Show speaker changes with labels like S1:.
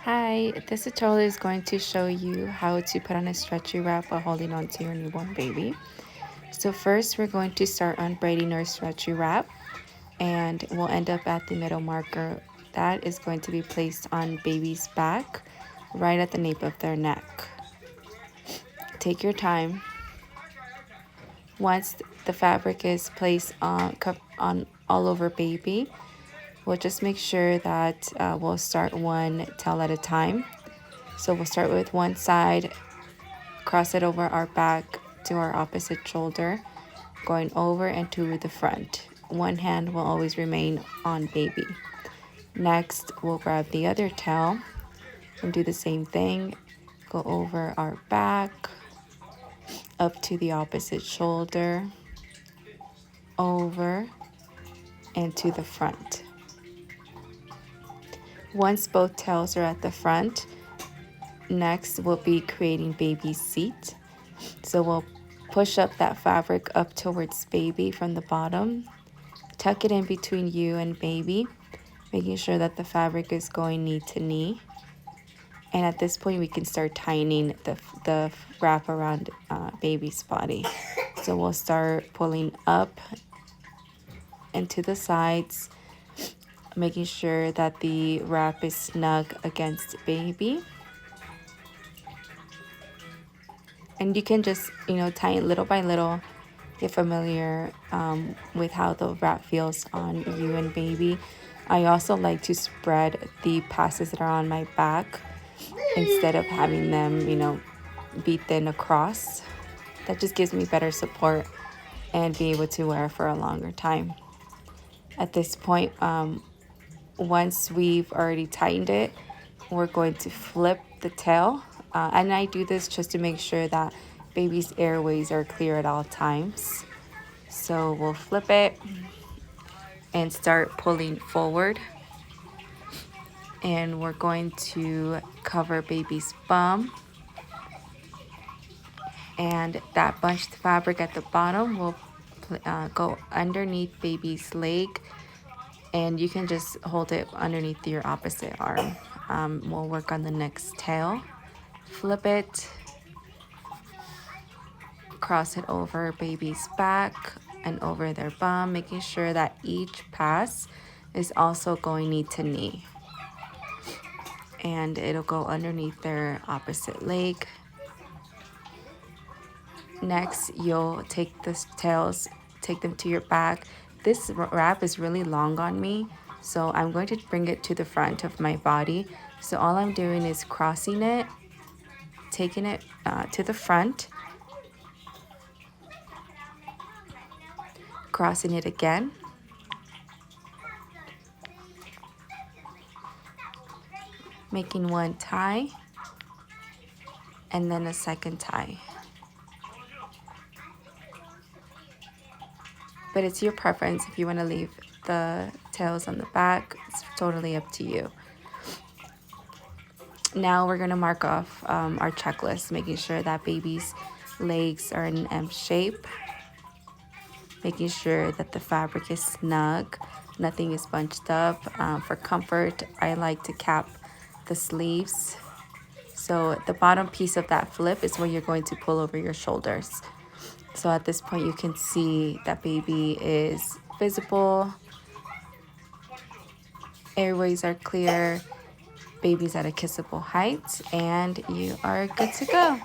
S1: Hi, this tutorial is going to show you how to put on a stretchy wrap while holding on to your newborn baby. So first we're going to start unbraiding our stretchy wrap and we'll end up at the middle marker. That is going to be placed on baby's back, right at the nape of their neck. Take your time. Once the fabric is placed on all over baby, we'll just make sure that we'll start one tail at a time. So we'll start with one side, cross it over our back to our opposite shoulder, going over and to the front. One hand will always remain on baby. Next, we'll grab the other tail and do the same thing. Go over our back, up to the opposite shoulder, over, and to the front. Once both tails are at the front, next we'll be creating baby's seat. So we'll push up that fabric up towards baby from the bottom. Tuck it in between you and baby, making sure that the fabric is going knee to knee. And at this point, we can start tightening the wrap around baby's body. So we'll start pulling up and to the sides, making sure that the wrap is snug against baby. And you can just, tighten little by little, get familiar with how the wrap feels on you and baby. I also like to spread the passes that are on my back instead of having them, be thin across. That just gives me better support and be able to wear for a longer time. At this point, once we've already tightened it, we're going to flip the tail. And I do this just to make sure that baby's airways are clear at all times. So we'll flip it and start pulling forward. And we're going to cover baby's bum. And that bunched fabric at the bottom will go underneath baby's leg. And you can just hold it underneath your opposite arm. We'll work on the next tail. Flip it. Cross it over baby's back and over their bum, making sure that each pass is also going knee to knee. And it'll go underneath their opposite leg. Next, you'll take the tails, take them to your back. This wrap is really long on me, so I'm going to bring it to the front of my body. So all I'm doing is crossing it, taking it to the front, crossing it again, making one tie, and then a second tie. But it's your preference. If you want to leave the tails on the back, it's totally up to you. Now we're going to mark off our checklist, making sure that baby's legs are in an M shape, making sure that the fabric is snug, nothing is bunched up. For comfort, I like to cap the sleeves. So the bottom piece of that flip is where you're going to pull over your shoulders. So at this point, you can see that baby is visible, airways are clear, baby's at a kissable height, and you are good to go.